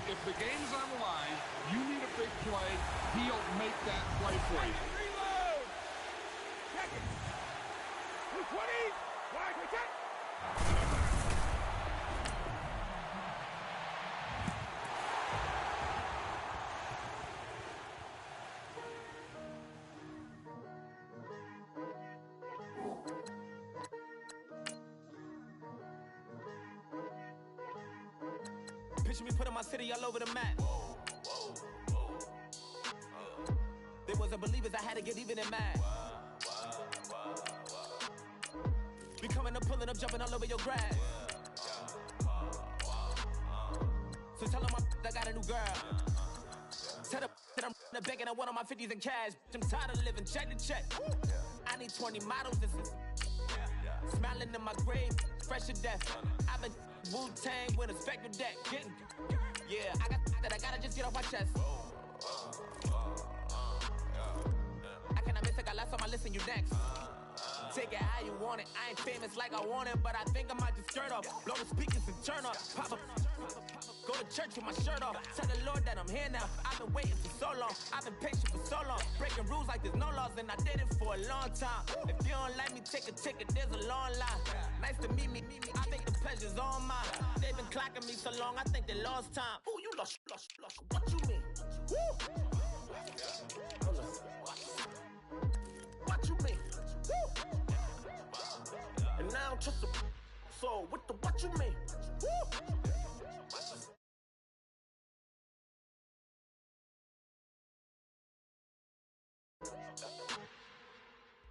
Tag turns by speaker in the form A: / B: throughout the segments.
A: if the game's on the line, you need a big play, he'll make that play for you.
B: Reload! Check it! 220! Wide, check!
C: Picture me putting my city all over the map. There wasn't believers, I had to get even in mad. Be coming up, pulling up, jumping all over your grass. So tell them I got a new girl. Tell them that I'm begging, I want all my 50s in cash. I'm tired of living check to check. I need 20 models, this is smiling in my grave, fresh to death. I've been Wu-Tang with a spectral deck. Yeah, I got that, I gotta just get off my chest. I cannot miss, I got last on my list and you next. Take it how you want it, I ain't famous like I want it, but I think I might just skirt off. Blow the speakers and turn up, pop up. Go to church with my shirt off. Tell the Lord that I'm here now. I've been waiting for so long. I've been patient for so long. Breaking rules like there's no laws, and I did it for a long time. If you don't like me, take a ticket. There's a long line. Nice to meet me. I think the pleasure's all mine. They've been clocking me so long, I think they lost time. Ooh, you lost. What you mean? Woo! What you mean? Woo! And now I don't trust the so what you mean? Woo!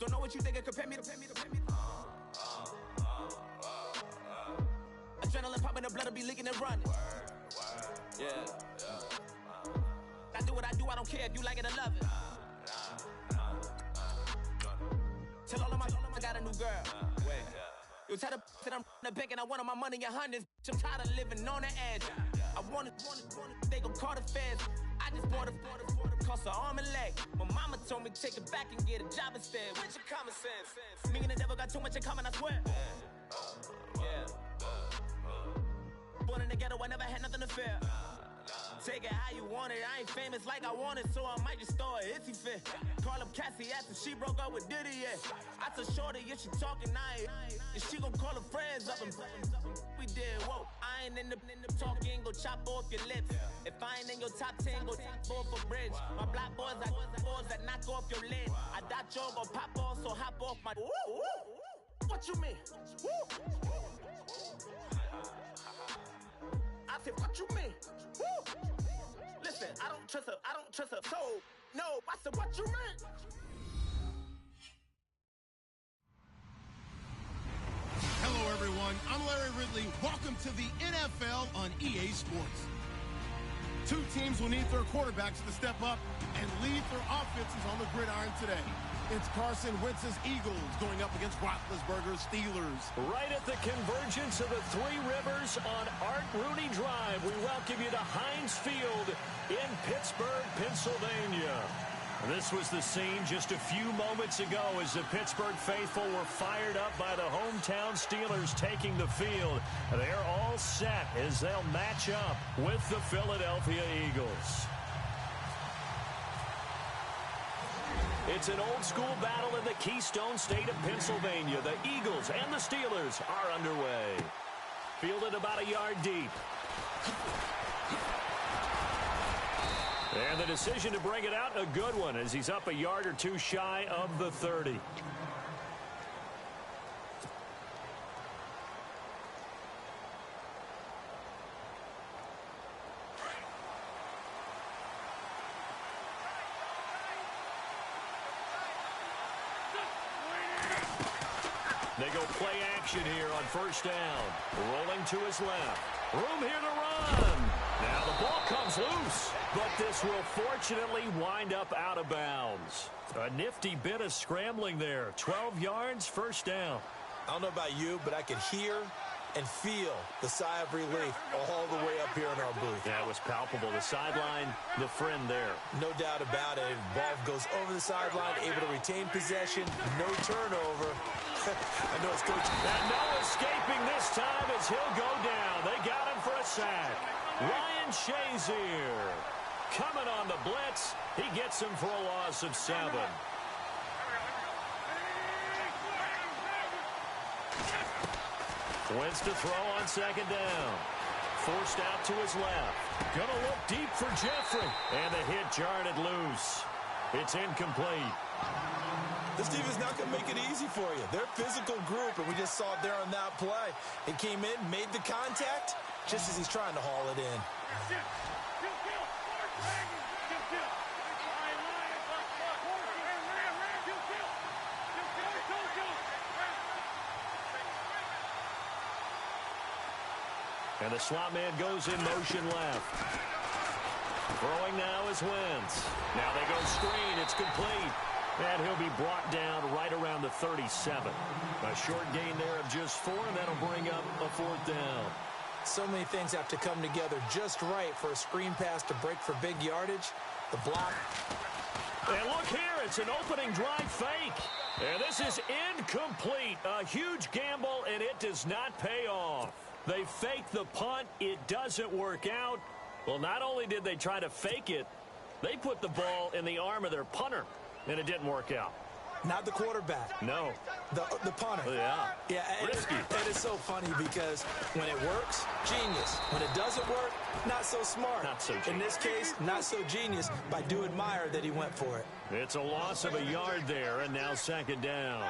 C: Don't know what you think, compare me to. Adrenaline popping, the blood will be leaking and running. Yeah. I do what I do, I don't care if you like it or love it. Tell all of my I got a new girl. Wait. You tell the that I'm the bank and I want all my money in hundreds. I'm tired of living on the edge. I want it, they gon' call the feds. I just bought a cost an arm and leg. My mama told me take it back and get a job instead. Where's your common sense? Me and the devil got too much in common, I swear. Yeah. Born in the ghetto, I never had nothing to fear. Take it how you want it. I ain't famous like I want it, so I might just throw a hissy fit. Call up Cassie after she broke up with Diddy, yeah. I told Shorty if she talking, and she gon' call her friends up and we did, whoa. I ain't in the talking, go chop off your lips. If I ain't in your top 10, go top off a bridge. My black boys, I boys that knock off your lid. I dot yo, go pop off, so hop off my. What you mean? I said, what you mean? Listen, I don't trust her. So, no, I said, what you mean?
D: Hello, everyone. I'm Larry Ridley. Welcome to the NFL on EA Sports. Two teams will need their quarterbacks to step up and lead their offenses on the gridiron today. It's Carson Wentz's Eagles going up against Roethlisberger's Steelers.
E: Right at the convergence of the Three Rivers on Art Rooney Drive, we welcome you to Heinz Field in Pittsburgh, Pennsylvania. This was the scene just a few moments ago as the Pittsburgh faithful were fired up by the hometown Steelers taking the field. They're all set as they'll match up with the Philadelphia Eagles. It's an old-school battle in the Keystone State of Pennsylvania. The Eagles and the Steelers are underway. Fielded about a yard deep. And the decision to bring it out, a good one, as he's up a yard or two shy of the 30. They go play action here on first down. Rolling to his left. Room here to run. Now the ball comes loose, but this will fortunately wind up out of bounds. A nifty bit of scrambling there. 12 yards, first down.
F: I don't know about you, but I could hear and feel the sigh of relief all the way up here in our booth.
E: Yeah, it was palpable. The sideline, the friend there.
F: No doubt about it. Ball goes over the sideline, able to retain possession, no turnover. I know it's Coach.
E: And no escaping this time as he'll go down. They got him for a sack. Ryan Shazier coming on the blitz. He gets him for a loss of 7. Wins to throw on 2nd down. Forced out to his left. Gonna look deep for Jeffrey. And the hit jarred it loose. It's incomplete.
F: This defense is not going to make it easy for you. They're a physical group, and we just saw it there on that play. It came in, made the contact, just as he's trying to haul it in.
E: And the slot man goes in motion left. Throwing now is Wentz. Now they go screen. It's complete. And he'll be brought down right around the 37. A short gain there of just 4, and that'll bring up a 4th down.
F: So many things have to come together just right for a screen pass to break for big yardage. The block.
E: And look here, it's an opening drive fake. And this is incomplete. A huge gamble, and it does not pay off. They fake the punt. It doesn't work out. Well, not only did they try to fake it, they put the ball in the arm of their punter, and it didn't work out.
F: Not the quarterback.
E: No.
F: The punter.
E: Yeah.
F: Yeah,
E: Risky.
F: It is so funny because when it works, genius. When it doesn't work, not so smart.
E: Not so genius.
F: In this case, not so genius, but I do admire that he went for it.
E: It's a loss of a yard there, and now 2nd down.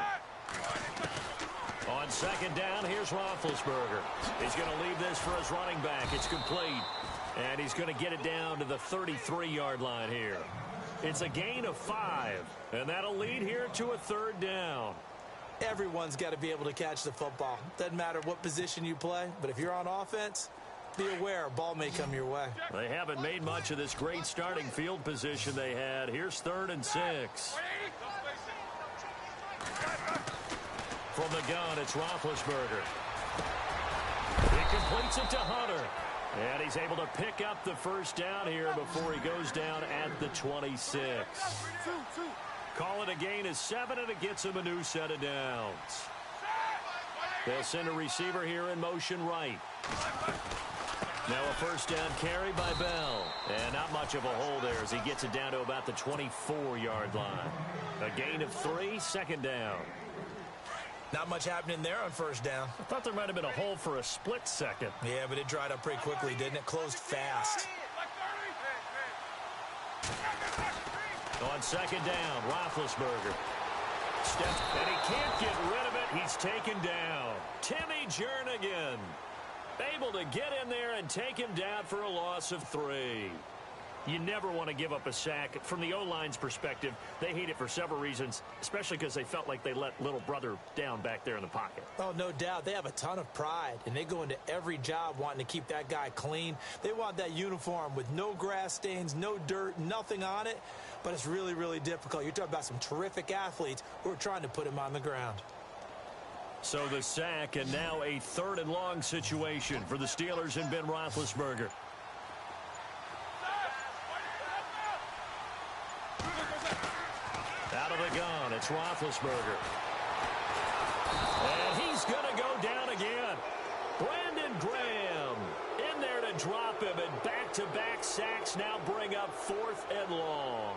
E: On 2nd down, here's Roethlisberger. He's going to leave this for his running back. It's complete. And he's going to get it down to the 33-yard line here. It's a gain of 5, and that'll lead here to a 3rd down.
F: Everyone's got to be able to catch the football. Doesn't matter what position you play, but if you're on offense, be aware a ball may come your way.
E: They haven't made much of this great starting field position they had. Here's 3rd and 6. From the gun, it's Roethlisberger. He completes it to Hunter. And he's able to pick up the 1st down here before he goes down at the 26. Call it a gain of 7, and it gets him a new set of downs. They'll send a receiver here in motion right. Now a 1st down carry by Bell. And not much of a hole there as he gets it down to about the 24-yard line. A gain of 3, 2nd down.
F: Not much happening there on 1st down.
E: I thought there might have been a hole for a split second.
F: Yeah, but it dried up pretty quickly, didn't it? Closed fast.
E: On 2nd down, Roethlisberger. Steps, and he can't get rid of it. He's taken down. Timmy Jernigan able to get in there and take him down for a loss of 3. You never want to give up a sack. From the O-line's perspective, they hate it for several reasons, especially because they felt like they let little brother down back there in the pocket.
F: Oh, no doubt. They have a ton of pride, and they go into every job wanting to keep that guy clean. They want that uniform with no grass stains, no dirt, nothing on it, but it's really, really difficult. You're talking about some terrific athletes who are trying to put him on the ground.
E: So the sack, and now a 3rd and long situation for the Steelers and Ben Roethlisberger. Out of the gun, it's Roethlisberger. And he's going to go down again. Brandon Graham in there to drop him, and back-to-back sacks now bring up 4th and long.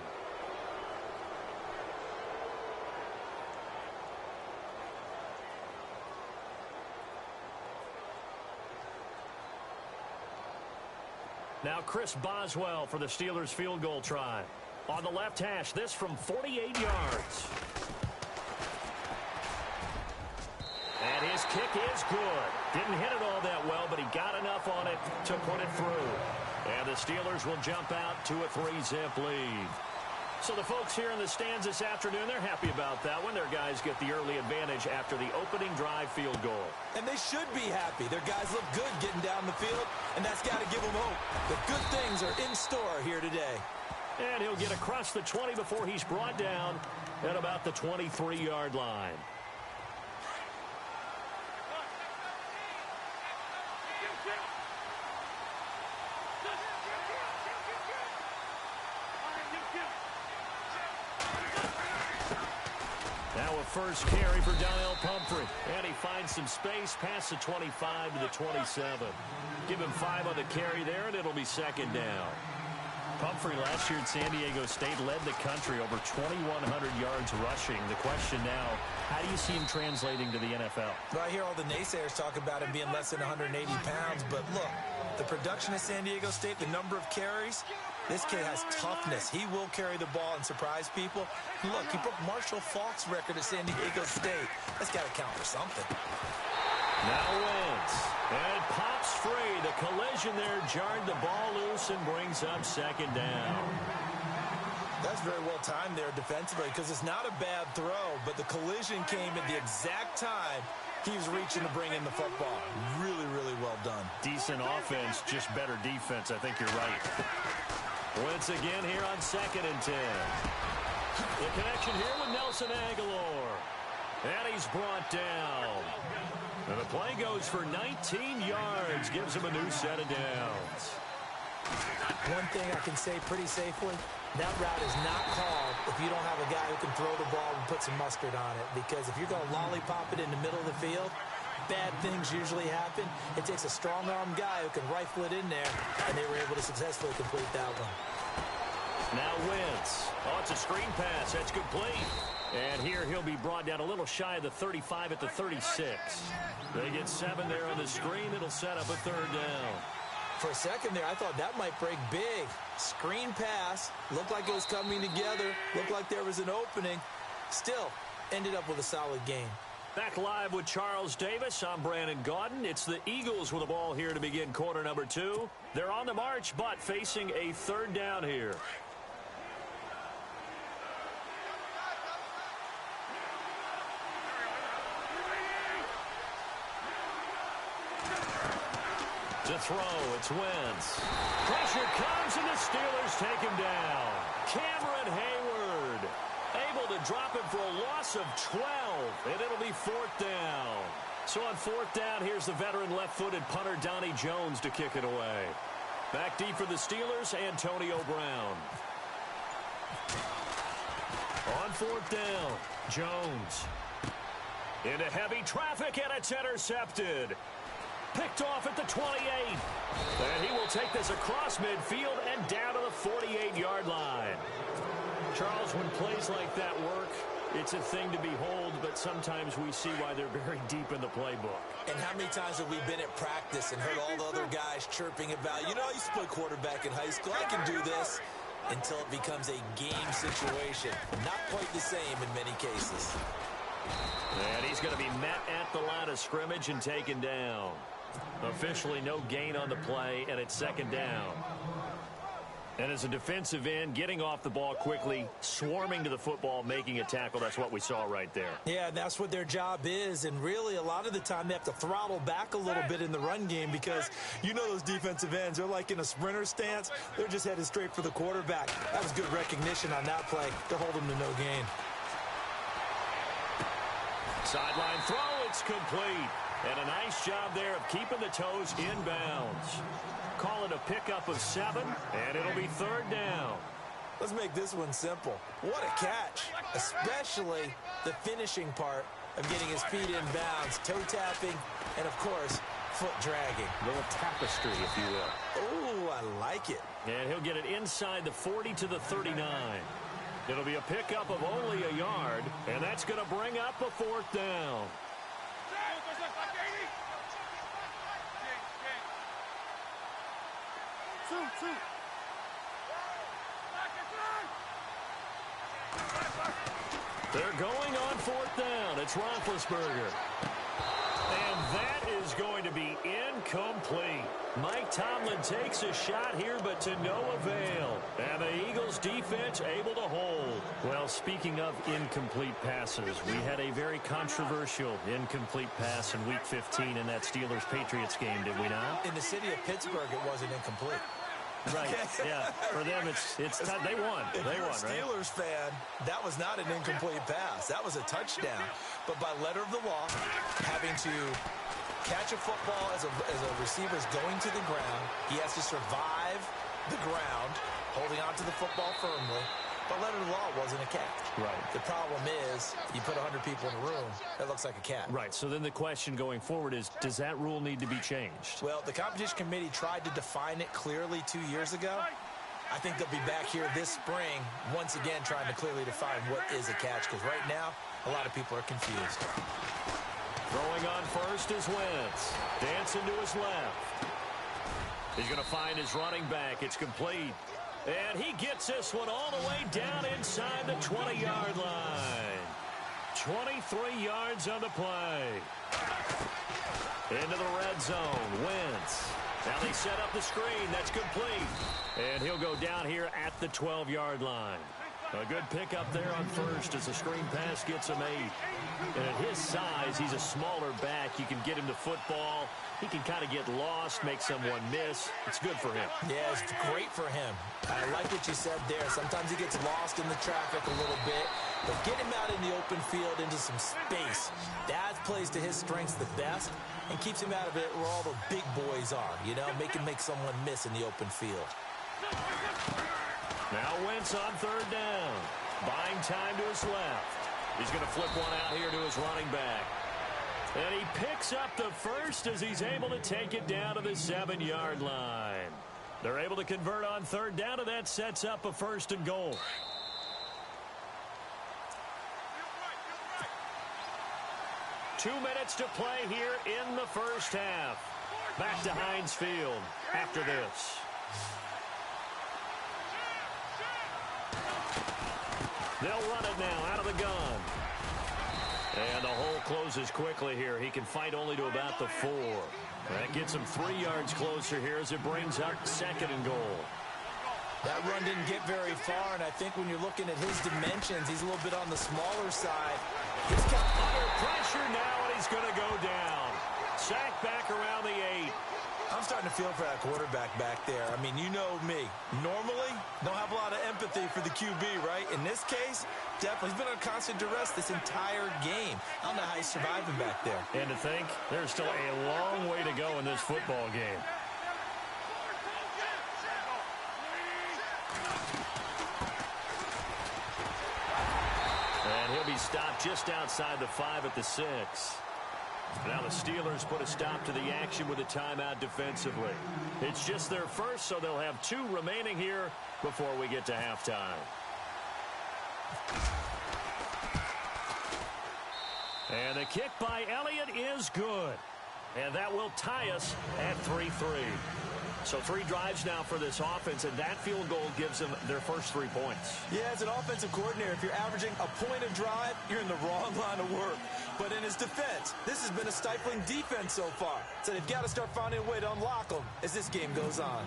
E: Now Chris Boswell for the Steelers field goal try. On the left hash, this from 48 yards. And his kick is good. Didn't hit it all that well, but he got enough on it to put it through. And the Steelers will jump out to a 3-zip lead. So the folks here in the stands this afternoon, they're happy about that one. Their guys get the early advantage after the opening drive field goal.
F: And they should be happy. Their guys look good getting down the field, and that's got to give them hope. The good things are in store here today.
E: And he'll get across the 20 before he's brought down at about the 23-yard line. Now a first carry for Donnell Pumphrey. And he finds some space past the 25 to the 27. Give him 5 on the carry there, and it'll be second down. Pumphrey last year at San Diego State led the country over 2,100 yards rushing. The question now, how do you see him translating to the NFL?
F: Well, I hear all the naysayers talk about him being less than 180 pounds, but look, the production at San Diego State, the number of carries, this kid has toughness. He will carry the ball and surprise people. Look, he broke Marshall Faulk's record at San Diego State. That's got to count for something.
E: Now Wentz, and pops free. The collision there jarred the ball loose and brings up second down.
F: That's very well timed there defensively because it's not a bad throw, but the collision came at the exact time he was reaching to bring in the football. Really, really well done.
E: Decent offense, just better defense. I think you're right. Wentz again here on 2nd and 10. The connection here with Nelson Aguilar. And he's brought down. And the play goes for 19 yards. Gives him a new set of downs.
F: One thing I can say pretty safely, that route is not called if you don't have a guy who can throw the ball and put some mustard on it. Because if you're going to lollipop it in the middle of the field, bad things usually happen. It takes a strong-arm guy who can rifle it in there, and they were able to successfully complete that one.
E: Now Wentz. Oh, it's a screen pass. That's complete. And here he'll be brought down a little shy of the 35 at the 36. They get 7 there on the screen. It'll set up a 3rd down.
F: For a second there, I thought that might break big. Screen pass. Looked like it was coming together. Looked like there was an opening. Still, ended up with a solid game.
E: Back live with Charles Davis. I'm Brandon Gaudin. It's the Eagles with the ball here to begin quarter number 2. They're on the march, but facing a 3rd down here. To throw, it's Wentz. Pressure comes, and the Steelers take him down. Cameron Hayward able to drop it for a loss of 12, and it'll be 4th down. So on 4th down, here's the veteran left-footed punter Donnie Jones to kick it away. Back deep for the Steelers, Antonio Brown. On 4th down, Jones. Into heavy traffic, and it's intercepted. Picked off at the 28. And he will take this across midfield and down to the 48-yard line. Charles, when plays like that work, it's a thing to behold, but sometimes we see why they're very deep in the playbook.
F: And how many times have we been at practice and heard all the other guys chirping about, you know, I used to play quarterback in high school, I can do this, until it becomes a game situation. Not quite the same in many cases.
E: And he's going to be met at the line of scrimmage and taken down. Officially no gain on the play, and it's 2nd down. And as a defensive end, getting off the ball quickly, swarming to the football, making a tackle, that's what we saw right there.
F: Yeah, that's what their job is, and really a lot of the time they have to throttle back a little bit in the run game because you know those defensive ends, they're like in a sprinter stance. They're just headed straight for the quarterback. That was good recognition on that play to hold them to no gain.
E: Sideline throw, it's complete. And a nice job there of keeping the toes inbounds. Call it a pickup of 7, and it'll be 3rd down.
F: Let's make this one simple. What a catch, especially the finishing part of getting his feet in bounds, toe tapping, and of course, foot dragging.
E: A little tapestry, if you will.
F: Oh, I like it.
E: And he'll get it inside the 40 to the 39. It'll be a pickup of only a yard, and that's going to bring up a 4th down. They're going on 4th down. It's Roethlisberger. And that is going to be incomplete. Mike Tomlin takes a shot here, but to no avail. And the Eagles defense able to hold. Well, speaking of incomplete passes, we had a very controversial incomplete pass in Week 15 in that Steelers-Patriots game, did we not?
F: In the city of Pittsburgh, it wasn't incomplete.
E: Right, yeah. For them, it's time. They won.
F: If
E: they
F: you're
E: won,
F: a Steelers fan, that was not an incomplete pass. That was a touchdown. But by letter of the law, having to catch a football as a receiver is going to the ground, he has to survive the ground, holding onto the football firmly, but letter of the law wasn't a catch.
E: Right.
F: The problem is you put 100 people in a room, that looks like a catch.
E: Right. So then the question going forward is, does that rule need to be changed?
F: Well, the competition committee tried to define it clearly 2 years ago. I think they'll be back here this spring once again trying to clearly define what is a catch, because right now a lot of people are confused.
E: Throwing on first is Wentz. Dancing to his left. He's going to find his running back. It's complete. And he gets this one all the way down inside the 20-yard line. 23 yards on the play. Into the red zone. Wentz. Now they set up the screen. That's complete. And he'll go down here at the 12-yard line. A good pickup there on first as the screen pass gets him 8. And at his size, he's a smaller back. You can get him to football. He can kind of get lost, make someone miss. It's good for him.
F: Yeah, it's great for him. I like what you said there. Sometimes he gets lost in the traffic a little bit. But get him out in the open field into some space. That plays to his strengths the best and keeps him out of it where all the big boys are. You know, make someone miss in the open field.
E: Now Wentz on third down. Buying time to his left. He's going to flip one out here to his running back. And he picks up the first as he's able to take it down to the 7-yard line. They're able to convert on third down, and that sets up a 1st and goal. Two minutes to play here in the first half. Back to Heinz Field after this. They'll run it now out of the gun. And the hole closes quickly here. He can fight only to about the 4. That gets him 3 yards closer here as it brings up 2nd and goal.
F: That run didn't get very far, and I think when you're looking at his dimensions, he's a little bit on the smaller side. He's got
E: under pressure now, and he's going to go down. Sacked back around the 8.
F: I'm starting to feel for that quarterback back there. I mean, you know me. Normally, don't have a lot of empathy for the QB, right? In this case, definitely. He's been on constant duress this entire game. I don't know how he's surviving back there.
E: And to think, there's still a long way to go in this football game. And he'll be stopped just outside the 5 at the 6. Now the Steelers put a stop to the action with a timeout defensively. It's just their first, so they'll have 2 remaining here before we get to halftime. And the kick by Elliott is good. And that will tie us at 3-3. So 3 drives now for this offense, and that field goal gives them their first 3 points.
F: Yeah, as an offensive coordinator, if you're averaging a point a drive, you're in the wrong line of work. But in his defense, this has been a stifling defense so far. So they've got to start finding a way to unlock them as this game goes on.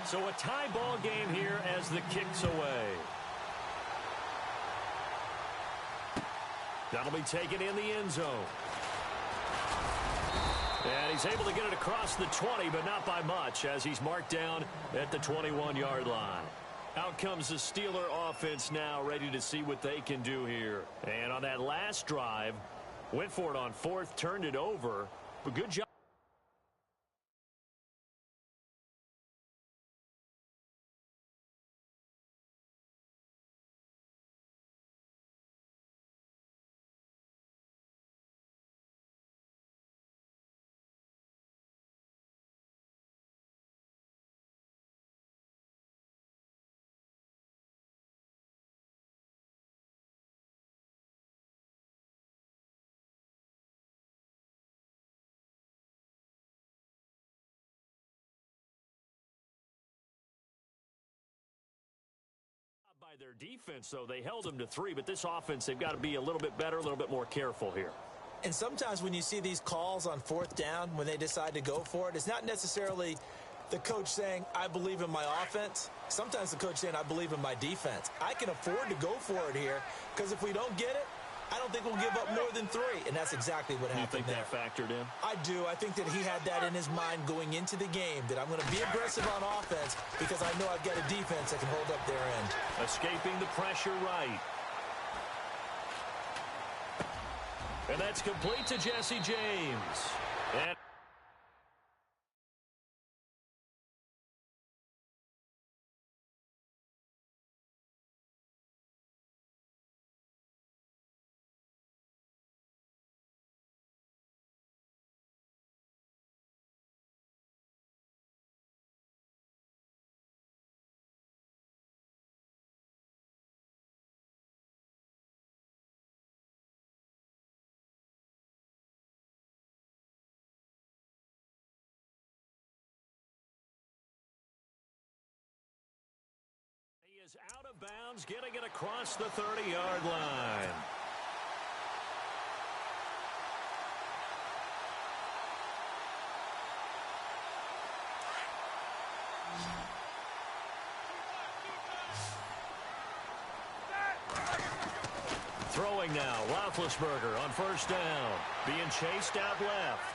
E: So a tie ball game here as the kick's away. That'll be taken in the end zone. And he's able to get it across the 20, but not by much, as he's marked down at the 21-yard line. Out comes the Steeler offense now, ready to see what they can do here. And on that last drive, went for it on 4th, turned it over. But good job. By their defense, though, they held them to 3, but this offense, they've got to be a little bit better, a little bit more careful here.
F: And sometimes when you see these calls on 4th down, when they decide to go for it, it's not necessarily the coach saying, I believe in my offense. Sometimes the coach saying, I believe in my defense. I can afford to go for it here, because if we don't get it, I don't think we'll give up more than 3. And that's exactly what happened there.
E: You think that factored in?
F: I do. I think that he had that in his mind going into the game, that I'm going to be aggressive on offense because I know I've got a defense that can hold up their end.
E: Escaping the pressure right. And that's complete to Jesse James. And is out of bounds, getting it across the 30-yard line. Throwing now, Roethlisberger on first down, being chased out left.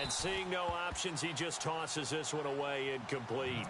E: And seeing no options, he just tosses this one away, incomplete.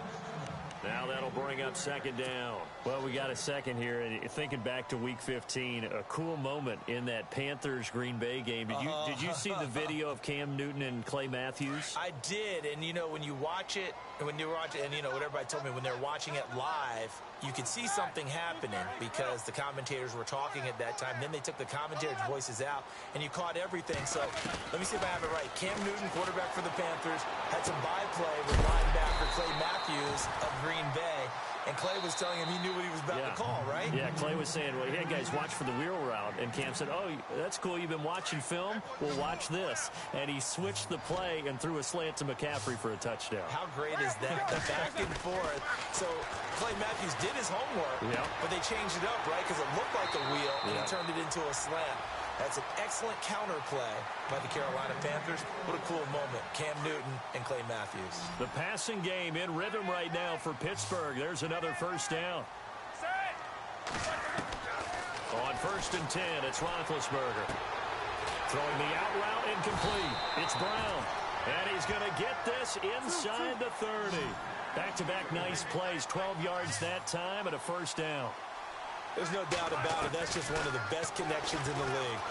E: Now that'll bring up second down.
G: Well, we got a second here, and thinking back to Week 15, a cool moment in that Panthers-Green Bay game. Did you see the video of Cam Newton and Clay Matthews?
F: I did, and when you watch it, and what everybody told me, when they're watching it live, you could see something happening because the commentators were talking at that time. Then they took the commentators' voices out, and you caught everything. So let me see if I have it right. Cam Newton, quarterback for the Panthers, had some byplay with linebacker Clay Matthews of Green Bay, and Clay was telling him he knew what he was about to call, right?
G: Yeah, Clay was saying, well, hey, guys, watch for the wheel route. And Cam said, oh, that's cool. You've been watching film? Well, watch this. And he switched the play and threw a slant to McCaffrey for a touchdown.
F: How great is that? The back and forth. So Clay Matthews did his homework, but they changed it up, right? Because it looked like a wheel, and he turned it into a slant. That's an excellent counter play by the Carolina Panthers. What a cool moment. Cam Newton and Clay Matthews.
E: The passing game in rhythm right now for Pittsburgh. There's another first down. On 1st and 10, it's Roethlisberger. Throwing the out route, incomplete. It's Brown. And he's going to get this inside the 30. Back-to-back nice plays. 12 yards that time and a first down.
F: There's no doubt about it. That's just one of the best connections in the league.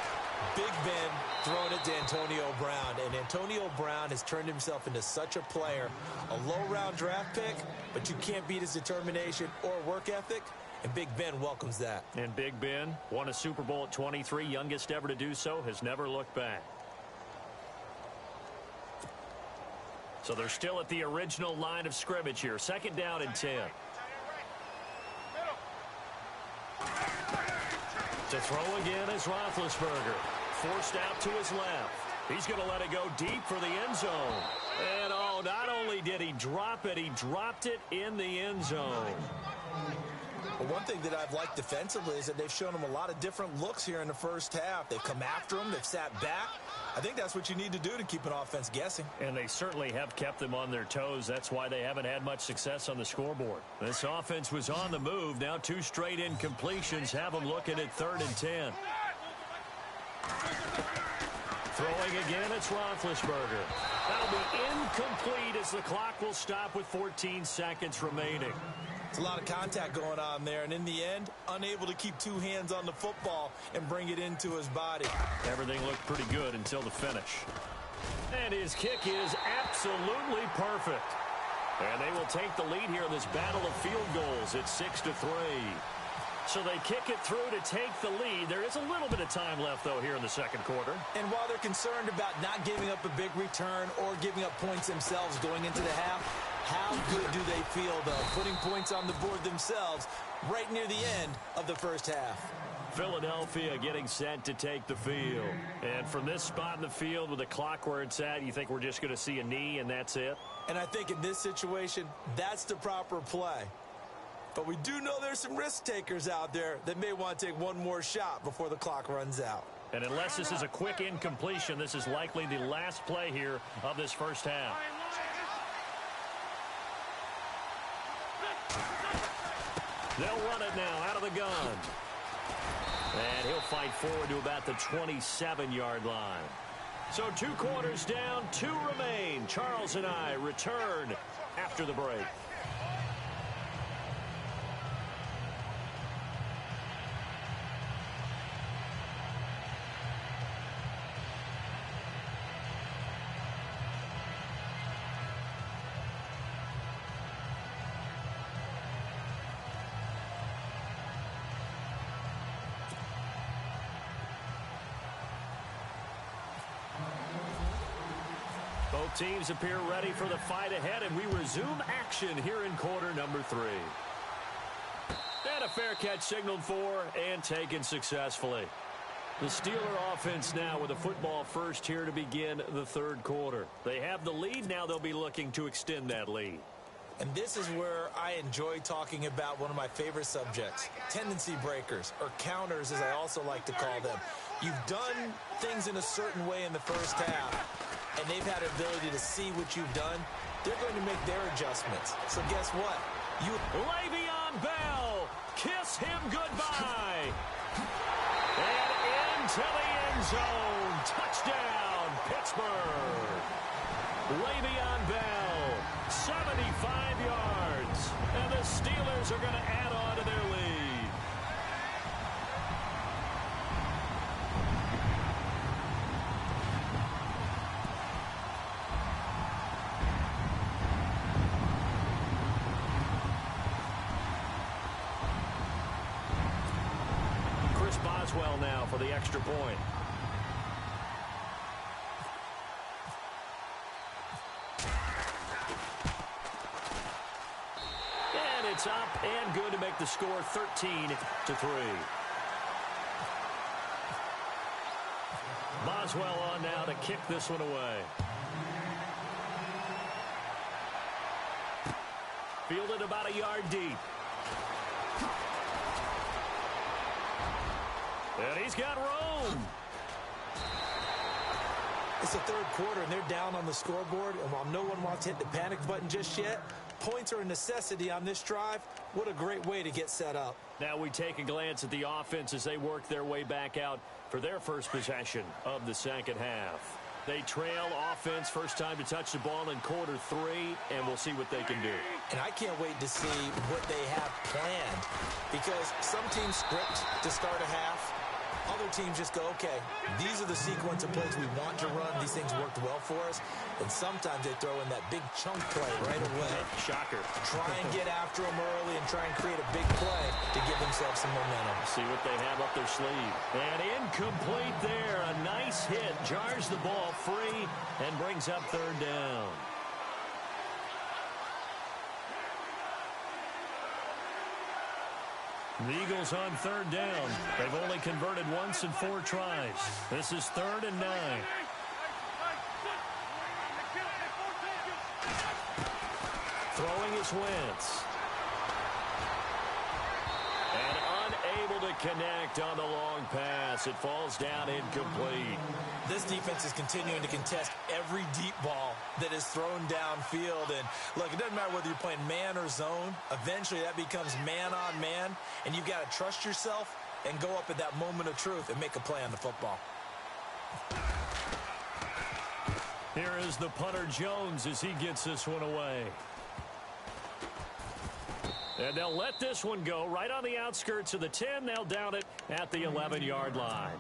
F: Big Ben throwing it to Antonio Brown. And Antonio Brown has turned himself into such a player. A low-round draft pick, but you can't beat his determination or work ethic. And Big Ben welcomes that.
E: And Big Ben won a Super Bowl at 23, youngest ever to do so, has never looked back. So they're still at the original line of scrimmage here. 2nd down and 10. To throw again is Roethlisberger. Forced out to his left. He's going to let it go deep for the end zone. And, not only did he drop it, he dropped it in the end zone.
F: Well, one thing that I've liked defensively is that they've shown him a lot of different looks here in the first half. They've come after him. They've sat back. I think that's what you need to do to keep an offense guessing.
E: And they certainly have kept them on their toes. That's why they haven't had much success on the scoreboard. This offense was on the move. Now 2 straight incompletions have them looking at 3rd and 10. Throwing again, it's Roethlisberger. That'll be incomplete as the clock will stop with 14 seconds remaining.
F: It's a lot of contact going on there, and in the end, unable to keep 2 hands on the football and bring it into his body.
E: Everything looked pretty good until the finish. And his kick is absolutely perfect. And they will take the lead here in this battle of field goals. It's 6-3. So they kick it through to take the lead. There is a little bit of time left, though, here in the 2nd quarter.
F: And while they're concerned about not giving up a big return or giving up points themselves going into the half, how good do they feel, though, putting points on the board themselves right near the end of the first half?
E: Philadelphia getting set to take the field. And from this spot in the field with the clock where it's at, you think we're just going to see a knee and that's it?
F: And I think in this situation, that's the proper play. But we do know there's some risk takers out there that may want to take one more shot before the clock runs out.
E: And unless this is a quick incompletion, this is likely the last play here of this first half. They'll run it now out of the gun. And he'll fight forward to about the 27-yard line. So 2 quarters down, 2 remain. Charles and I return after the break. Both teams appear ready for the fight ahead, and we resume action here in quarter number 3. And a fair catch signaled for and taken successfully. The Steeler offense now with a football first here to begin the 3rd quarter. They have the lead. Now they'll be looking to extend that lead.
F: And this is where I enjoy talking about one of my favorite subjects, tendency breakers, or counters as I also like to call them. You've done things in a certain way in the first half, and they've had an ability to see what you've done. They're going to make their adjustments. So guess what?
E: Le'Veon Bell, kiss him goodbye. And into the end zone. Touchdown, Pittsburgh. Le'Veon Bell, 75 yards. And the Steelers are going to add on to their lead. Boswell now for the extra point. And it's up and good to make the score 13-3. Boswell on now to kick this one away. Fielded about a yard deep. And he's got room.
F: It's the third quarter, and they're down on the scoreboard. And while no one wants to hit the panic button just yet, points are a necessity on this drive. What a great way to get set up.
E: Now we take a glance at the offense as they work their way back out for their first possession of the second half. They trail offense, first time to touch the ball in quarter 3, and we'll see what they can do.
F: And I can't wait to see what they have planned, because some teams script to start a half. Other teams just go, okay, these are the sequence of plays we want to run. These things worked well for us. And sometimes they throw in that big chunk play right away.
E: Shocker.
F: Try and get after them early and try and create a big play to give themselves some momentum.
E: See what they have up their sleeve. And incomplete there. A nice hit. Jars the ball free and brings up third down. The Eagles on third down. They've only converted once in 4 tries. This is 3rd and 9. Throwing is Wentz. And unable to connect on the long pass. It falls down incomplete.
F: This defense is continuing to contest every deep ball that is thrown downfield. And look, it doesn't matter whether you're playing man or zone. Eventually that becomes man on man. And you've got to trust yourself and go up at that moment of truth and make a play on the football.
E: Here is the punter Jones as he gets this one away. And they'll let this one go right on the outskirts of the 10. They'll down it at the 11-yard line.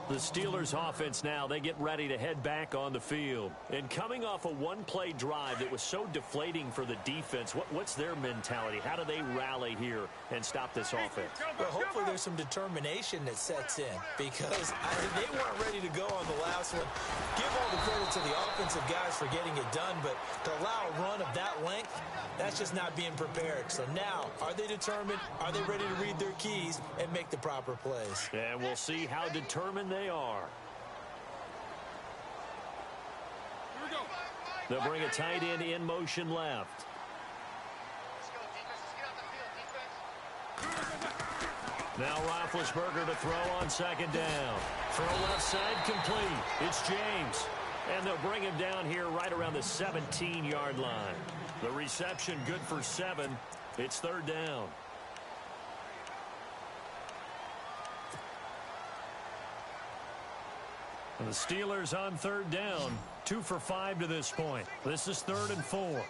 E: The Steelers offense now, they get ready to head back on the field. And coming off a one-play drive that was so deflating for the defense, what's their mentality? How do they rally here and stop this offense?
F: Well, hopefully there's some determination that sets in, because they weren't ready to go on the last one. Give all the credit to the offensive guys for getting it done, but to allow a run of that length, that's just not being prepared. So now, are they determined? Are they ready to read their keys and make the proper plays?
E: And we'll see how determined they are.
A: Here we go.
E: They'll bring a tight end in motion left. Now Roethlisberger to throw on second down. Throw left side complete. It's James. And they'll bring him down here right around the 17-yard line. The reception good for 7. It's third down. And the Steelers on third down. 2 for 5 to this point. This is 3rd and 4.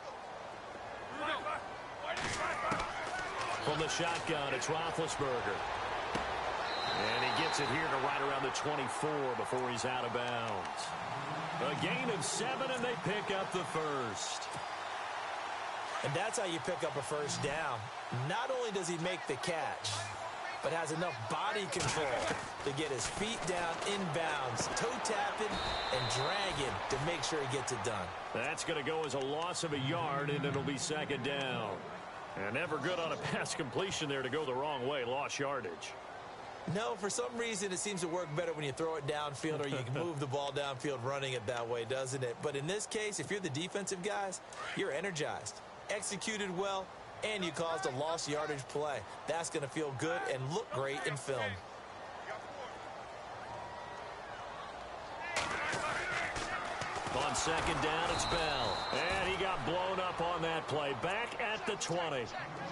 E: From the shotgun, it's Roethlisberger. And he gets it here to right around the 24 before he's out of bounds. A gain of 7, and they pick up the first.
F: And that's how you pick up a first down. Not only does he make the catch, but has enough body control to get his feet down inbounds, toe tapping and dragging to make sure he gets it done.
E: That's going to go as a loss of a yard, and it'll be second down. And never good on a pass completion there to go the wrong way. Lost yardage.
F: No, for some reason it seems to work better when you throw it downfield or you can move the ball downfield running it that way, doesn't it? But in this case, if you're the defensive guys, you're energized. executed well, and you caused a lost yardage play. That's going to feel good and look great in film.
E: On second down, it's Bell. And he got blown up on that play. Back at the 20.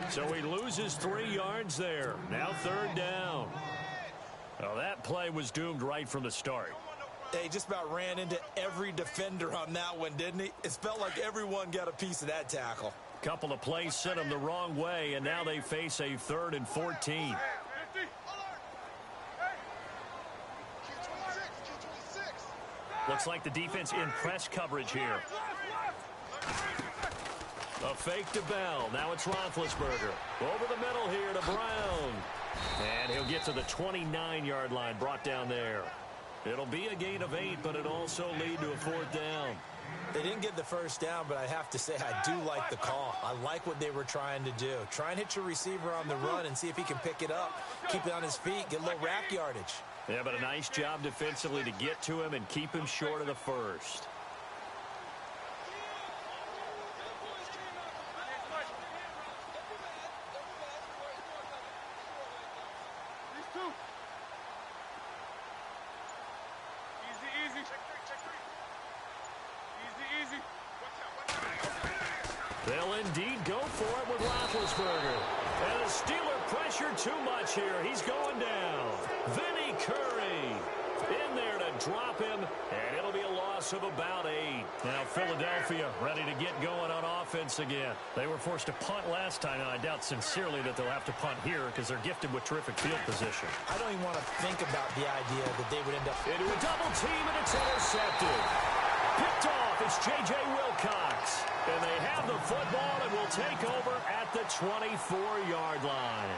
E: So he loses 3 yards there. Now third down. Well, that play was doomed right from the start.
F: He just about ran into every defender on that one, didn't he? It felt like everyone got a piece of that tackle.
E: Couple of plays sent him the wrong way, and now they face a 3rd and 14. Looks like the defense in press coverage here. A fake to Bell. Now it's Roethlisberger. Over the middle here to Brown. And he'll get to the 29-yard line, brought down there. It'll be a gain of 8, but it'll also lead to a 4th down.
F: They didn't get the first down, but I have to say I do like the call. I like what they were trying to do. Try and hit your receiver on the run and see if he can pick it up. Keep it on his feet, get a little rack yardage.
E: Yeah, but a nice job defensively to get to him and keep him short of the first. They'll indeed go for it with Roethlisberger. And the Steeler pressure too much here. He's going down. Vinny Curry in there to drop him, and it'll be a loss of about 8. Now Philadelphia ready to get going on offense again. They were forced to punt last time, and I doubt sincerely that they'll have to punt here because they're gifted with terrific field position.
F: I don't even want to think about the idea that they would end up
E: into a double team, and it's intercepted. Picked off, it's J.J. Wilcox. And they have the football and will take over at the 24-yard line.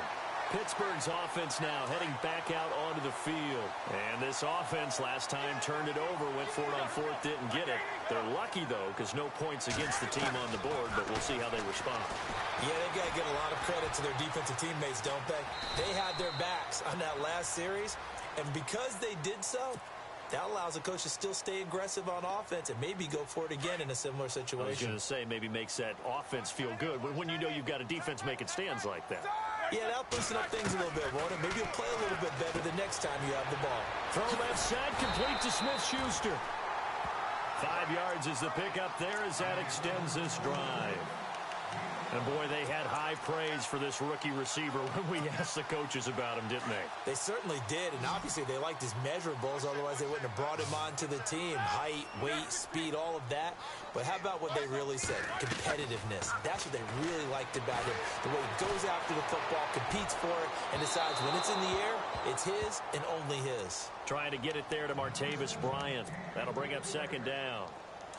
E: Pittsburgh's offense now heading back out onto the field. And this offense last time turned it over, went for it on 4th, didn't get it. They're lucky, though, because no points against the team on the board, but we'll see how they respond.
F: Yeah, they've got to give a lot of credit to their defensive teammates, don't they? They had their backs on that last series, and because they did so, that allows the coach to still stay aggressive on offense and maybe go for it again in a similar situation.
E: I was going to say maybe makes that offense feel good when you know you've got a defense making stands like that.
F: Yeah, that'll loosen up things a little bit, won't it? Maybe you'll play a little bit better the next time you have the ball.
E: Throw left side, complete to Smith-Schuster. 5 yards is the pickup there as that extends this drive. And, boy, they had high praise for this rookie receiver when we asked the coaches about him, didn't they?
F: They certainly did, and obviously they liked his measurables, otherwise they wouldn't have brought him onto the team. Height, weight, speed, all of that. But how about what they really said? Competitiveness. That's what they really liked about him. The way he goes after the football, competes for it, and decides when it's in the air, it's his and only his.
E: Trying to get it there to Martavis Bryant. That'll bring up 2nd down.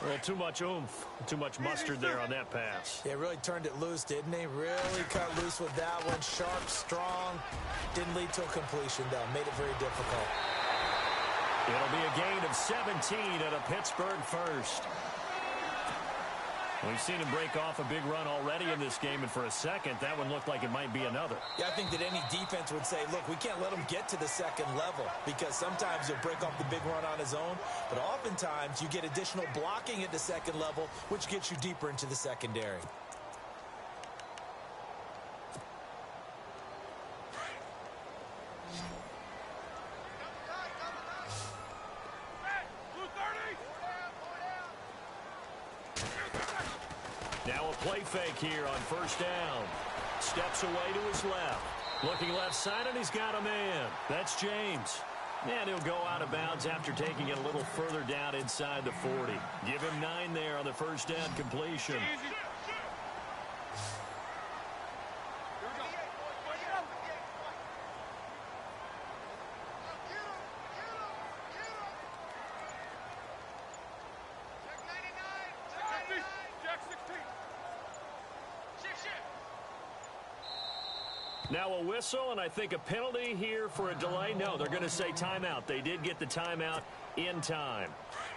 E: Well, too much oomph, too much mustard there on that pass.
F: Yeah, really turned it loose, didn't he? Really cut loose with that one. Sharp, strong. Didn't lead to a completion, though. Made it very difficult.
E: It'll be a gain of 17 at a Pittsburgh first. We've seen him break off a big run already in this game, and for a second, that one looked like it might be another.
F: Yeah, I think that any defense would say, look, we can't let him get to the second level because sometimes he'll break off the big run on his own, but oftentimes you get additional blocking at the second level, which gets you deeper into the secondary.
E: Now a play fake here on 1st down. Steps away to his left. Looking left side, and he's got a man. That's James. And he'll go out of bounds after taking it a little further down inside the 40. Give him 9 there on the 1st down completion. Now a whistle, and I think a penalty here for a delay. No, they're going to say timeout. They did get the timeout in time.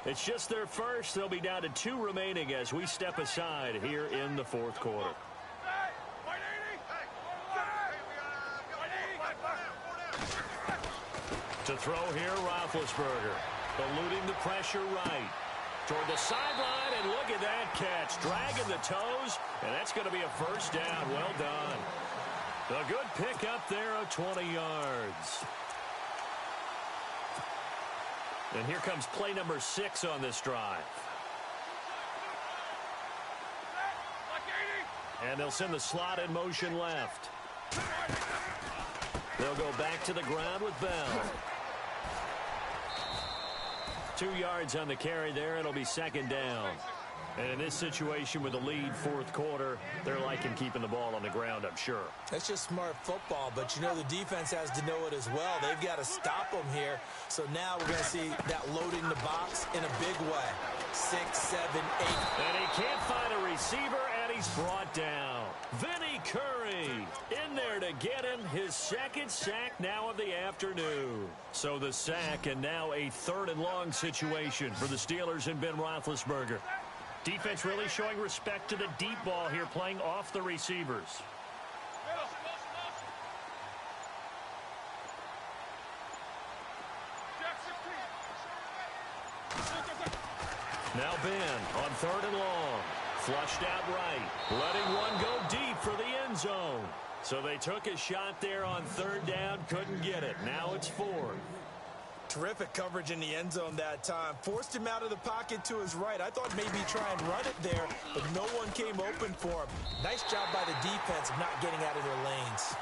E: It's just their first. They'll be down to 2 remaining as we step aside here in the 4th quarter. To throw here, Roethlisberger. Eluding the pressure right. toward the sideline, and look at that catch. Dragging the toes, and that's going to be a first down. Well done. A good pickup there of 20 yards. And here comes play number 6 on this drive. And they'll send the slot in motion left. They'll go back to the ground with Bell. 2 yards on the carry there. It'll be second down. And in this situation with the lead fourth quarter, they're liking keeping the ball on the ground, I'm sure.
F: That's just smart football, but you know the defense has to know it as well. They've got to stop them here. So now we're going to see that loading the box in a big way. 6, 7, 8.
E: And he can't find a receiver, and he's brought down. Vinny Curry in there to get him his second sack now of the afternoon. So the sack, and now a 3rd and long situation for the Steelers and Ben Roethlisberger. Defense really showing respect to the deep ball here, playing off the receivers. Now Ben on 3rd and long. Flushed out right. Letting one go deep for the end zone. So they took a shot there on 3rd down. Couldn't get it. Now it's 4th.
F: Terrific coverage in the end zone that time. Forced him out of the pocket to his right. I thought maybe try and run it there, but no one came open for him. Nice job by the defense of not getting out of their lanes.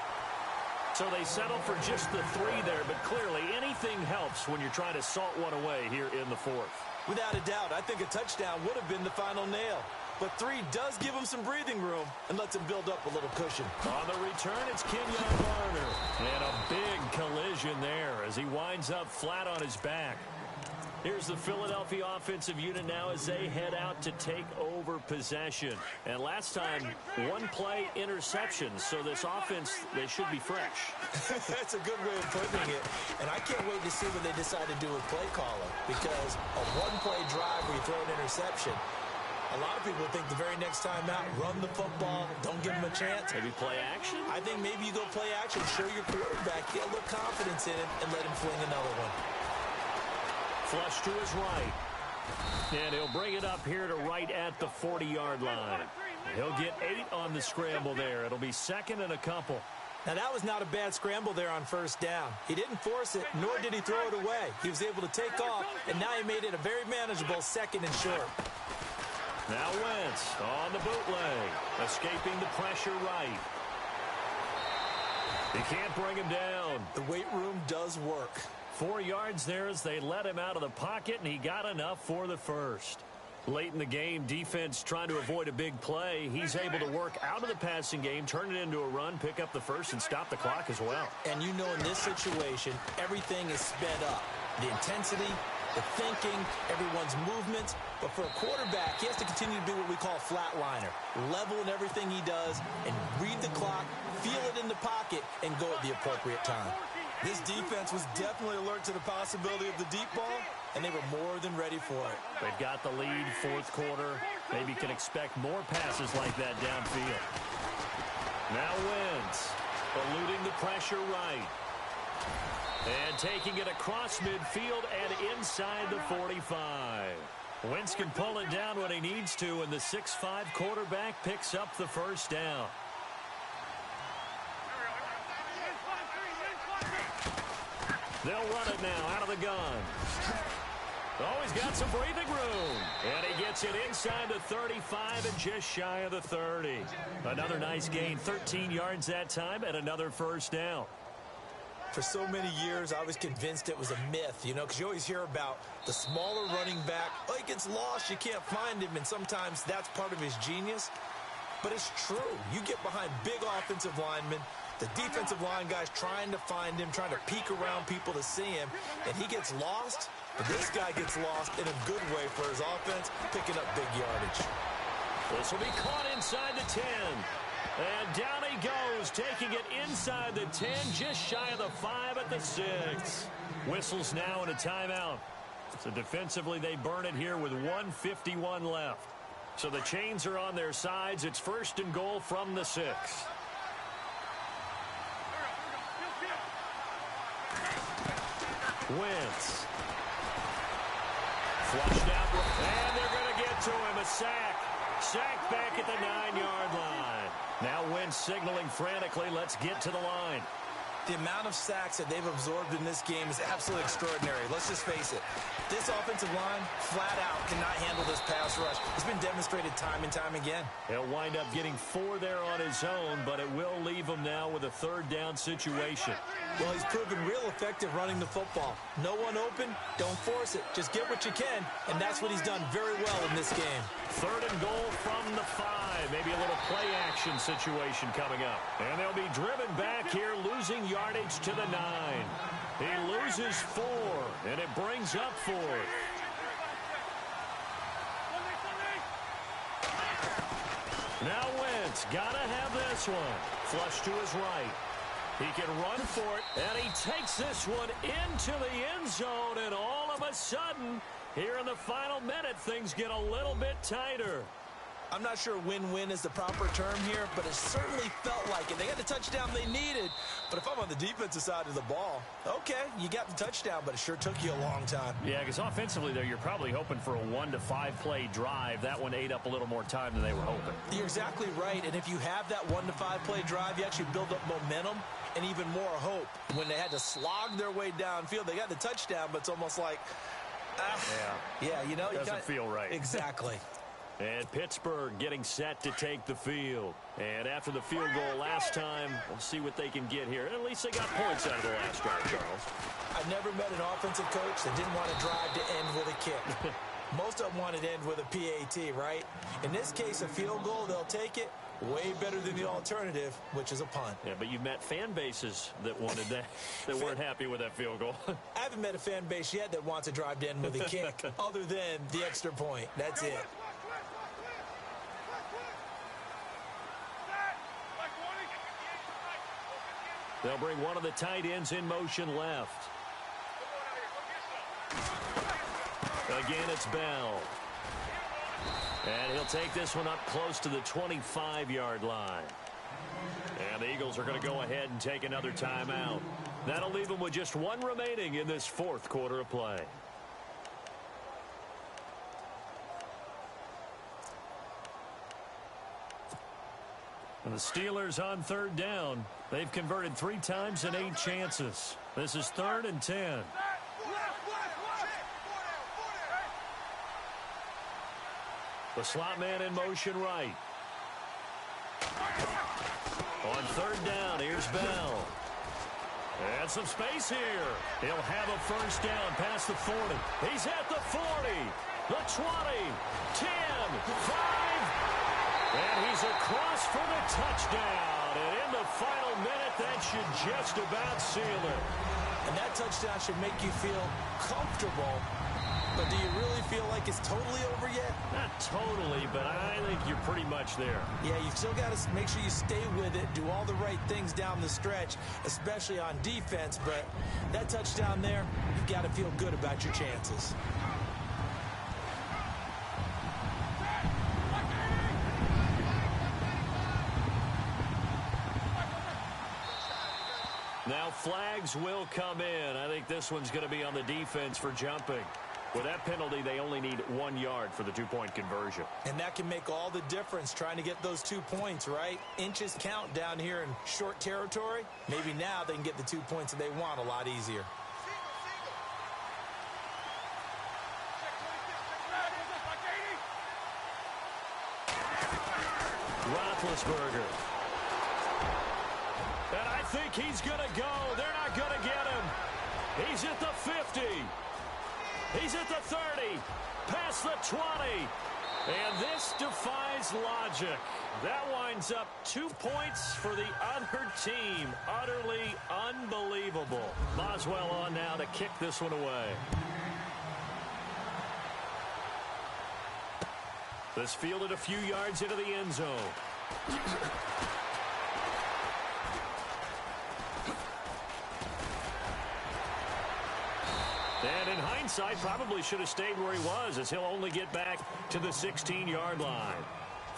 E: So they settle for just the 3 there, but clearly anything helps when you're trying to salt one away here in the 4th.
F: Without a doubt, I think a touchdown would have been the final nail. But 3 does give him some breathing room and lets him build up a little cushion.
E: On the return, it's Kenyon Garner. And a big collision there as he winds up flat on his back. Here's the Philadelphia offensive unit now as they head out to take over possession. And last time, 1-play interceptions. So this offense, they should be fresh.
F: That's a good way of putting it. And I can't wait to see what they decide to do with play calling. Because a 1-play drive where you throw an interception, a lot of people think the very next time out, run the football, don't give him a chance.
E: Maybe play action?
F: I think maybe you go play action, show your quarterback, get a little confidence in him, and let him fling another one.
E: Flush to his right. And he'll bring it up here to right at the 40-yard line. He'll get 8 on the scramble there. It'll be 2nd and a couple.
F: Now, that was not a bad scramble there on 1st down. He didn't force it, nor did he throw it away. He was able to take off, and now he made it a very manageable 2nd and short.
E: Now Wentz on the bootleg, escaping the pressure right. He can't bring him down.
F: The weight room does work.
E: 4 yards there as they let him out of the pocket, and he got enough for the first. Late in the game, defense trying to avoid a big play. He's able to work out of the passing game, turn it into a run, pick up the first, and stop the clock as well.
F: And you know in this situation, everything is sped up. The intensity, the thinking, everyone's movements. But for a quarterback, he has to continue to be what we call a flatliner. Level in everything he does and read the clock, feel it in the pocket, and go at the appropriate time. This defense was definitely alert to the possibility of the deep ball, and they were more than ready for it.
E: They've got the lead, fourth quarter. Maybe can expect more passes like that downfield. Now Wentz, eluding the pressure right. And taking it across midfield and inside the 45. Wentz can pull it down when he needs to, and the 6'5" quarterback picks up the first down. They'll run it now out of the gun. Oh, he's got some breathing room. And he gets it inside the 35 and just shy of the 30. Another nice gain, 13 yards that time, and another first down.
F: For so many years, I was convinced it was a myth, you know, because you always hear about the smaller running back. Oh, he gets lost, you can't find him, and sometimes that's part of his genius. But it's true. You get behind big offensive linemen, the defensive line guys trying to find him, trying to peek around people to see him, and he gets lost. But this guy gets lost in a good way for his offense, picking up big yardage.
E: This will be caught inside the 10. And down he goes, taking it inside the 10, just shy of the 5 at the 6. Whistles now and a timeout. So defensively, they burn it here with 1:51 left. So the chains are on their sides. It's first and goal from the 6. Wentz. Flushed out And they're going to get to him. A sack. Sack back at the 9-yard line. Now Wentz signaling frantically, let's get to the line.
F: The amount of sacks that they've absorbed in this game is absolutely extraordinary. Let's just face it. This offensive line, flat out, cannot handle this pass rush. It's been demonstrated time and time again.
E: He'll wind up getting 4 there on his own, but it will leave him now with a 3rd down situation.
F: Well, he's proven real effective running the football. No one open, don't force it. Just get what you can, and that's what he's done very well in this game.
E: 3rd and goal from the 5. Maybe a little play action situation coming up. And they'll be driven back here, losing yardage to the 9. He loses 4, and it brings up 4th. Now Wentz, gotta have this one. Flush to his right. He can run for it, and he takes this one into the end zone, and all of a sudden, here in the final minute, things get a little bit tighter.
F: I'm not sure win-win is the proper term here, but it certainly felt like it. They got the touchdown they needed, but if I'm on the defensive side of the ball, okay, you got the touchdown, but it sure took you a long time.
E: Yeah, because offensively, there, you're probably hoping for a 1 to 5 play drive. That one ate up a little more time than they were hoping.
F: You're exactly right, and if you have that 1 to 5 play drive, you actually build up momentum and even more hope. When they had to slog their way downfield, they got the touchdown, but it's almost like, yeah, you know,
E: doesn't feel right.
F: Exactly.
E: And Pittsburgh getting set to take the field. And after the field goal last time, we'll see what they can get here. At least they got points out of the last drive, Charles.
F: I've never met an offensive coach that didn't want to drive to end with a kick. Most of them want to end with a PAT, right? In this case, a field goal, they'll take it. Way better than the alternative, which is a punt.
E: Yeah, but you've met fan bases that wanted that, that weren't happy with that field goal.
F: I haven't met a fan base yet that wants to drive to end with a kick, other than the extra point. That's it.
E: They'll bring one of the tight ends in motion left. Again, it's Bell. And he'll take this one up close to the 25-yard line. And the Eagles are going to go ahead and take another timeout. That'll leave them with just 1 remaining in this 4th quarter of play. And the Steelers on 3rd down. They've converted 3 times in 8 chances. This is 3rd and 10. The slot man in motion right. On 3rd down, here's Bell. And some space here. He'll have a 1st down past the 40. He's at the 40, the 20, 10, 5. And he's across for the touchdown. And in the final minute, that should just about seal it.
F: And that touchdown should make you feel comfortable. But do you really feel like it's totally over yet?
E: Not totally, but I think you're pretty much there.
F: Yeah, you've still got to make sure you stay with it, do all the right things down the stretch, especially on defense. But that touchdown there, you've got to feel good about your chances.
E: Now flags will come in. I think this one's going to be on the defense for jumping. With that penalty, they only need 1 yard for the 2-point conversion.
F: And that can make all the difference trying to get those 2 points, right? Inches count down here in short territory. Maybe now they can get the 2 points that they want a lot easier.
E: Roethlisberger. And I think he's going to go. They're not going to get him. He's at the 50. He's at the 30. Past the 20. And this defies logic. That winds up 2 points for the other team. Utterly unbelievable. Boswell on now to kick this one away. This fielded a few yards into the end zone. And in hindsight, probably should have stayed where he was, as he'll only get back to the 16-yard line.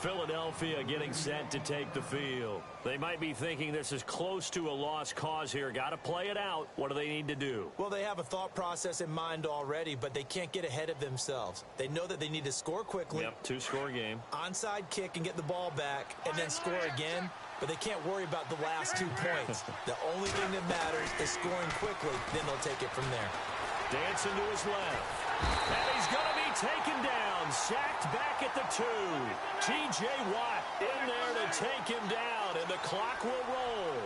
E: Philadelphia getting set to take the field. They might be thinking this is close to a lost cause here. Got to play it out. What do they need to do?
F: Well, they have a thought process in mind already, but they can't get ahead of themselves. They know that they need to score quickly.
E: Yep, two-score game.
F: Onside kick and get the ball back and then score again, but they can't worry about the last 2 points. The only thing that matters is scoring quickly, then they'll take it from there.
E: Dancing to his left. And he's going to be taken down. Sacked back at the 2. T.J. Watt in there to take him down, and the clock will roll.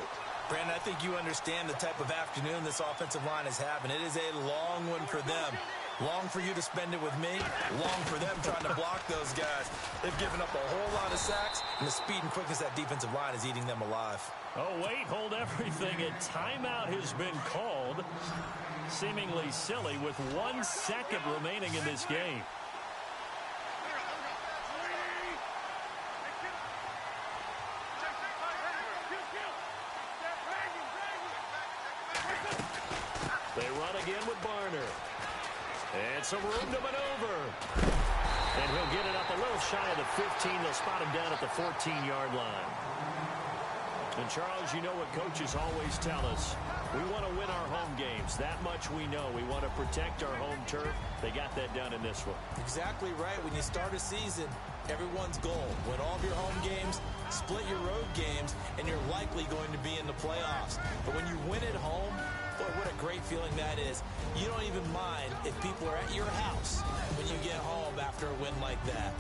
F: Brandon, I think you understand the type of afternoon this offensive line is having. It is a long one for them. Long for you to spend it with me. Long for them trying to block those guys. They've given up a whole lot of sacks, and the speed and quickness of that defensive line is eating them alive.
E: Oh, wait, hold everything. A timeout has been called. Seemingly silly with 1 second remaining in this game. They run again with Barner. And some room to maneuver. And he'll get it up a little shy of the 15. They'll spot him down at the 14-yard line. And, Charles, you know what coaches always tell us. We want to win our home games. That much we know. We want to protect our home turf. They got that done in this one.
F: Exactly right. When you start a season, everyone's goal. Win all of your home games, split your road games, and you're likely going to be in the playoffs. But when you win at home, boy, what a great feeling that is. You don't even mind if people are at your house when you get home after a win like that.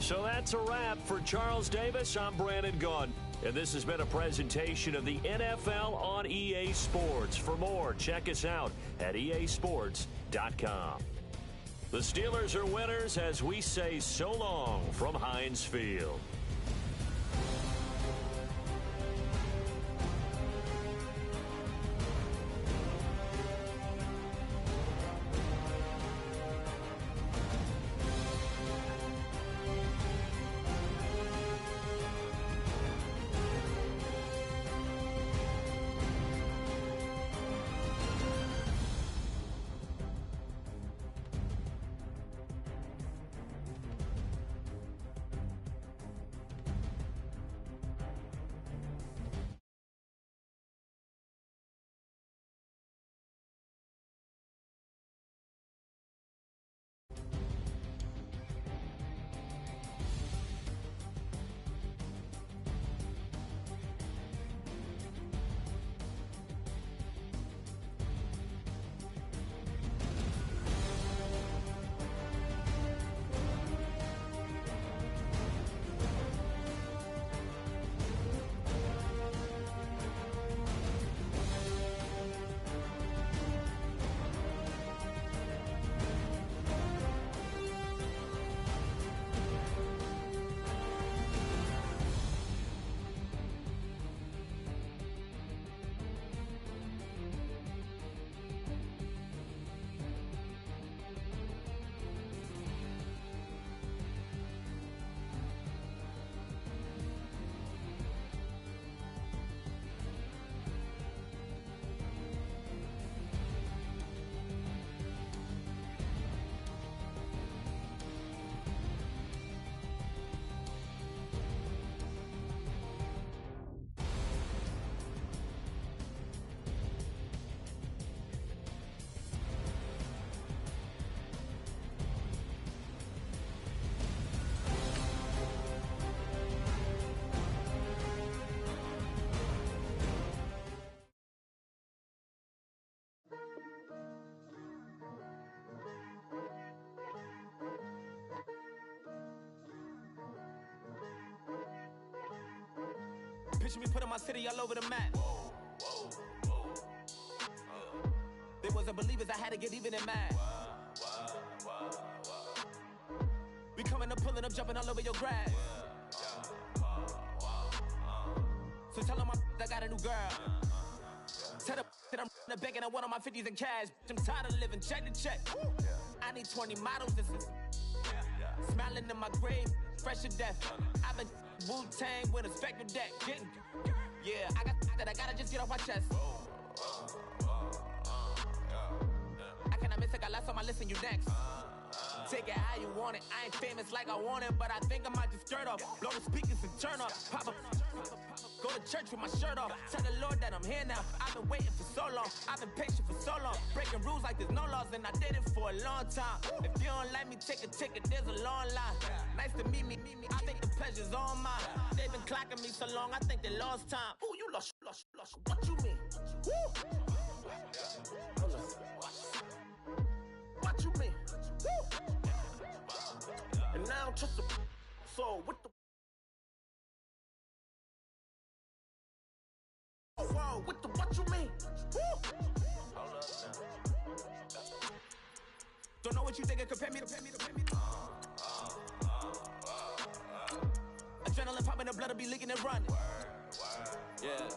E: So that's a wrap for Charles Davis. I'm Brandon Gunn. And this has been a presentation of the NFL on EA Sports. For more, check us out at easports.com. The Steelers are winners as we say so long from Heinz Field.
C: Picture me putting my city all over the map. They wasn't believers, I had to get even in math. running, pulling up, jumping all over your grass. So tell them I got a new girl. Tell them that I'm in the bank and I want all my 50s in cash. I'm tired of living check to check. I need 20 models. This is smiling in my grave, fresh to death. I've been Wu-Tang with a spectral deck. Yeah, I got that. I gotta just get off my chest. I cannot miss it. Got last on my list and you next. Take it how you want it. I ain't famous like I want it, but I think I might just skirt off. Blow the speakers and turn up. Pop up. Go to church with my shirt off. Tell the Lord that I'm here now. I've been waiting for so long. I've been patient for so long. Breaking rules like there's no laws, and I did it for a long time. If you don't like me, take a ticket. There's a long line. Nice to meet me. I think the pleasure's all mine. They've been clocking me so long, I think they lost time. Ooh, you lost. What you mean? Woo! What you mean? Woo! And now I don't trust the soul. What the? Whoa, what you mean? Woo! Don't know what you think, compare me to. Adrenaline popping, the blood will be leaking and running. Yeah.